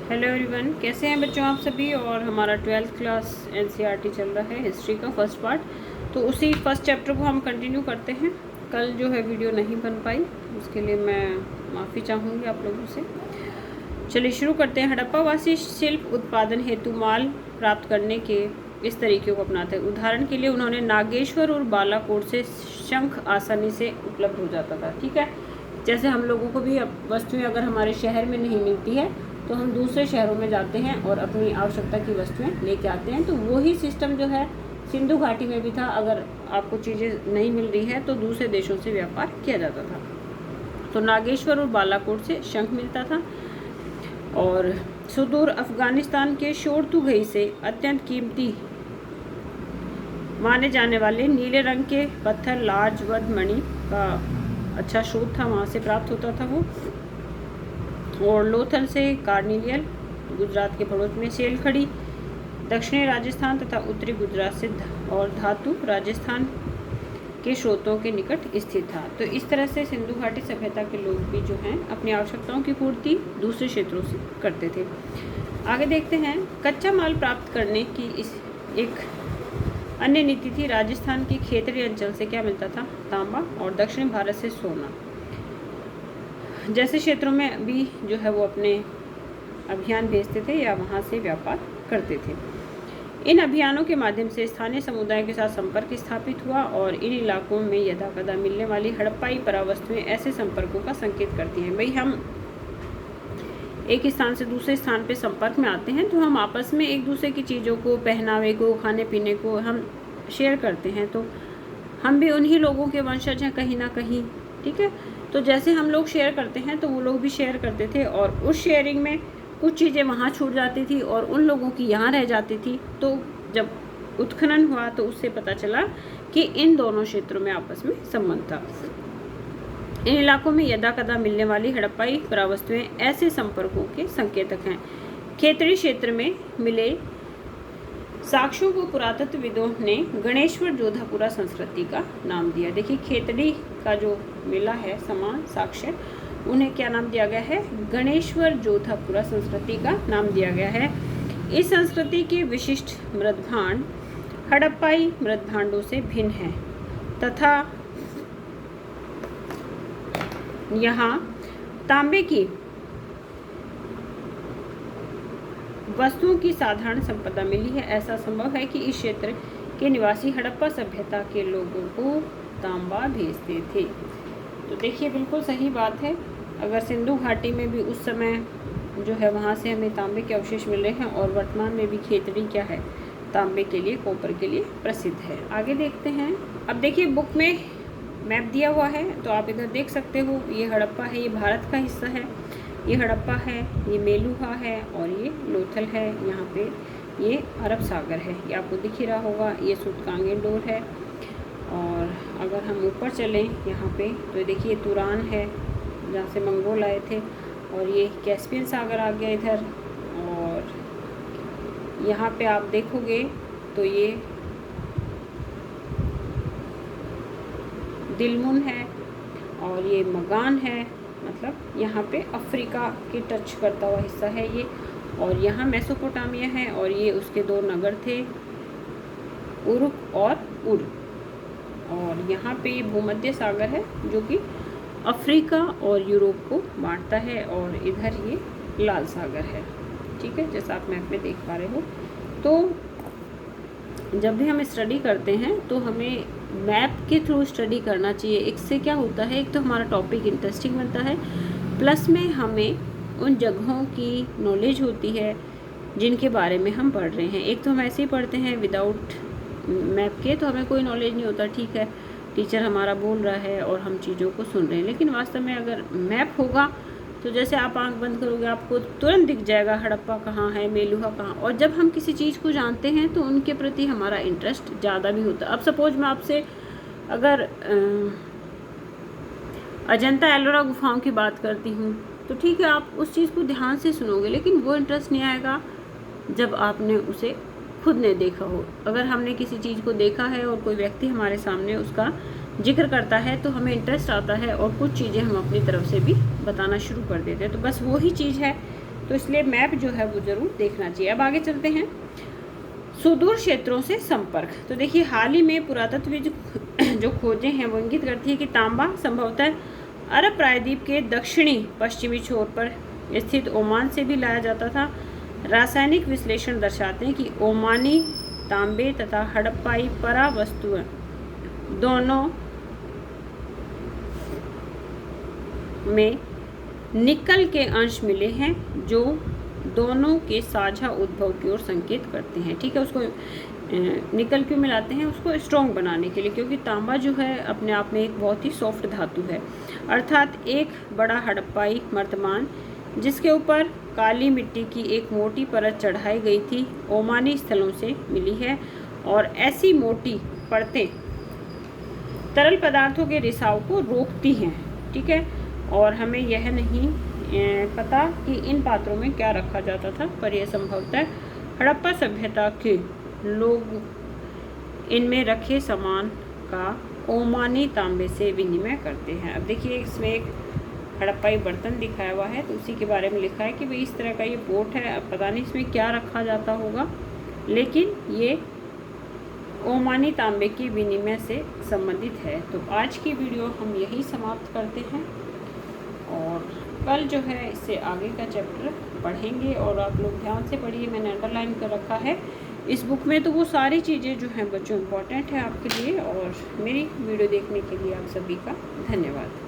Hello everyone, कैसे हैं बच्चों आप सभी। और हमारा 12th क्लास एनसीईआरटी चल रहा है, हिस्ट्री का फर्स्ट पार्ट। तो उसी फर्स्ट चैप्टर को हम कंटिन्यू करते हैं। कल जो है वीडियो नहीं बन पाई, उसके लिए मैं माफ़ी चाहूँगी आप लोगों से। चलिए शुरू करते हैं। हड़प्पावासी शिल्प उत्पादन हेतु माल प्राप्त करने के इस तरीके को अपनाते हैं। उदाहरण के लिए उन्होंने नागेश्वर और बालाकोट से शंख आसानी से उपलब्ध हो जाता था। ठीक है, जैसे हम लोगों को भी वस्तुएं अगर हमारे शहर में नहीं मिलती है तो हम दूसरे शहरों में जाते हैं और अपनी आवश्यकता की वस्तुएं लेके आते हैं। तो वही सिस्टम जो है सिंधु घाटी में भी था। अगर आपको चीज़ें नहीं मिल रही है तो दूसरे देशों से व्यापार किया जाता था। तो नागेश्वर और बालाकोट से शंख मिलता था और सुदूर अफगानिस्तान के शोरतुगई से अत्यंत कीमती माने जाने वाले नीले रंग के पत्थर लाजवद मणि का अच्छा स्रोत था, वहाँ से प्राप्त होता था वो। और लोथल से कार्निलियल, गुजरात के भड़ोच में सेल खड़ी, दक्षिणी राजस्थान तथा उत्तरी गुजरात से और धातु राजस्थान के स्रोतों के निकट स्थित था। तो इस तरह से सिंधु घाटी सभ्यता के लोग भी जो हैं अपनी आवश्यकताओं की पूर्ति दूसरे क्षेत्रों से करते थे। आगे देखते हैं। कच्चा माल प्राप्त करने की इस एक अन्य नीति थी। राजस्थान के खेतरी अंचल से क्या मिलता था? तांबा। और दक्षिण भारत से सोना। जैसे क्षेत्रों में भी जो है वो अपने अभियान भेजते थे या वहाँ से व्यापार करते थे। इन अभियानों के माध्यम से स्थानीय समुदाय के साथ संपर्क स्थापित हुआ और इन इलाकों में यदाकदा मिलने वाली हड़प्पाई परावस्तुएं ऐसे संपर्कों का संकेत करती हैं। भाई हम एक स्थान से दूसरे स्थान पे संपर्क में आते हैं तो हम आपस में एक दूसरे की चीज़ों को, पहनावे को, खाने पीने को हम शेयर करते हैं। तो हम भी उन्हीं लोगों के वंशज हैं कहीं ना कहीं। ठीक है, तो जैसे हम लोग शेयर करते हैं तो वो लोग भी शेयर करते थे और उस शेयरिंग में कुछ चीज़ें वहाँ छूट जाती थी और उन लोगों की यहाँ रह जाती थी। तो जब उत्खनन हुआ तो उससे पता चला कि इन दोनों क्षेत्रों में आपस में संबंध था। इन इलाकों में यदाकदा मिलने वाली हड़प्पाई पुरावस्तुएं ऐसे संपर्कों के संकेतक हैं। खेतड़ी क्षेत्र में मिले साक्ष्यों को पुरातत्वविदों ने गणेश्वर जोधापुरा संस्कृति का नाम दिया। देखिए, खेतड़ी का जो मिला है समान साक्ष्य, उन्हें क्या नाम दिया गया है? गणेश्वर जोधापुरा संस्कृति का नाम दिया गया है। इस संस्कृति के विशिष्ट मृदभांड हड़प्पाई मृदभांडों से भिन्न हैं तथा यहाँ तांबे की वस्तुओं की साधारण संपदा मिली है। ऐसा संभव है कि इस क्षेत्र के निवासी हड़प्पा सभ्यता के लोगों को तांबा भेजते थे। तो देखिए, बिल्कुल सही बात है। अगर सिंधु घाटी में भी उस समय जो है वहाँ से हमें तांबे के अवशेष मिल रहे हैं और वर्तमान में भी खेतड़ी क्या है? तांबे के लिए, कॉपर के लिए प्रसिद्ध है। आगे देखते हैं। अब देखिए, बुक में मैप दिया हुआ है तो आप इधर देख सकते हो। ये हड़प्पा है, ये भारत का हिस्सा है। ये हड़प्पा है, ये मेलुहा है और ये लोथल है। यहाँ पे ये अरब सागर है, ये आपको दिख ही रहा होगा। ये सूतकांगे डोर है। और अगर हम ऊपर चलें यहाँ पे तो देखिए तुरान है जहाँ से मंगोल आए थे। और ये कैस्पियन सागर आ गया इधर। और यहाँ पे आप देखोगे तो ये दिलमुन है और ये मगान है। मतलब यहाँ पे अफ्रीका के टच करता हुआ हिस्सा है ये। और यहाँ मेसोपोटामिया है और ये उसके दो नगर थे, उरुक और उर। और यहाँ पे ये भूमध्य सागर है जो कि अफ्रीका और यूरोप को बांटता है। और इधर ये लाल सागर है। ठीक है, जैसा आप मैप में देख पा रहे हो। तो जब भी हम स्टडी करते हैं तो हमें मैप के थ्रू स्टडी करना चाहिए। इससे क्या होता है, एक तो हमारा टॉपिक इंटरेस्टिंग बनता है, प्लस में हमें उन जगहों की नॉलेज होती है जिनके बारे में हम पढ़ रहे हैं। एक तो हम ऐसे ही पढ़ते हैं विदाउट मैप के, तो हमें कोई नॉलेज नहीं होता। ठीक है, टीचर हमारा बोल रहा है और हम चीज़ों को सुन रहे हैं। लेकिन वास्तव में अगर मैप होगा तो जैसे आप आंख बंद करोगे आपको तुरंत दिख जाएगा हड़प्पा कहाँ है, मेलुहा कहाँ। और जब हम किसी चीज़ को जानते हैं तो उनके प्रति हमारा इंटरेस्ट ज़्यादा भी होता है। अब सपोज मैं आपसे अगर अजंता एलोरा गुफाओं की बात करती हूँ तो ठीक है, आप उस चीज़ को ध्यान से सुनोगे, लेकिन वो इंटरेस्ट नहीं आएगा जब आपने उसे खुद ने देखा हो। अगर हमने किसी चीज़ को देखा है और कोई व्यक्ति हमारे सामने उसका जिक्र करता है तो हमें इंटरेस्ट आता है और कुछ चीज़ें हम अपनी तरफ से भी बताना शुरू कर देते हैं। तो बस वही चीज़ है तो इसलिए मैप जो है वो ज़रूर देखना चाहिए। अब आगे चलते हैं, सुदूर क्षेत्रों से संपर्क। तो देखिए हाल ही में पुरातत्व जो खोजें हैं वो इंगित करती है कि तांबा संभवतः अरब प्रायद्वीप के दक्षिणी पश्चिमी छोर पर स्थित ओमान से भी लाया जाता था। रासायनिक विश्लेषण दर्शाते हैं कि ओमानी तांबे तथा हड़प्पाई परा वस्तुएं दोनों में निकल के अंश मिले हैं जो दोनों के साझा उद्भव की ओर संकेत करते हैं। ठीक है, उसको निकल क्यों मिलाते हैं? उसको स्ट्रॉन्ग बनाने के लिए, क्योंकि तांबा जो है अपने आप में एक बहुत ही सॉफ्ट धातु है। अर्थात एक बड़ा हड़प्पाई मर्तमान जिसके ऊपर काली मिट्टी की एक मोटी परत चढ़ाई गई थी ओमानी स्थलों से मिली है, और ऐसी मोटी परतें तरल पदार्थों के रिसाव को रोकती हैं। ठीक है, और हमें यह नहीं पता कि इन पात्रों में क्या रखा जाता था, पर यह संभवतः हड़प्पा सभ्यता के लोग इनमें रखे सामान का ओमानी तांबे से विनिमय करते हैं। अब देखिए इसमें एक हड़प्पाई बर्तन दिखाया हुआ है, तो उसी के बारे में लिखा है कि भाई इस तरह का ये पोट है। अब पता नहीं इसमें क्या रखा जाता होगा, लेकिन ये ओमानी तांबे की विनिमय से संबंधित है। तो आज की वीडियो हम यही समाप्त करते हैं, और कल जो है इससे आगे का चैप्टर पढ़ेंगे। और आप लोग ध्यान से पढ़िए, मैंने अंडरलाइन कर रखा है इस बुक में, तो वो सारी चीज़ें जो हैं बच्चों इम्पॉर्टेंट है आपके लिए। और मेरी वीडियो देखने के लिए आप सभी का धन्यवाद।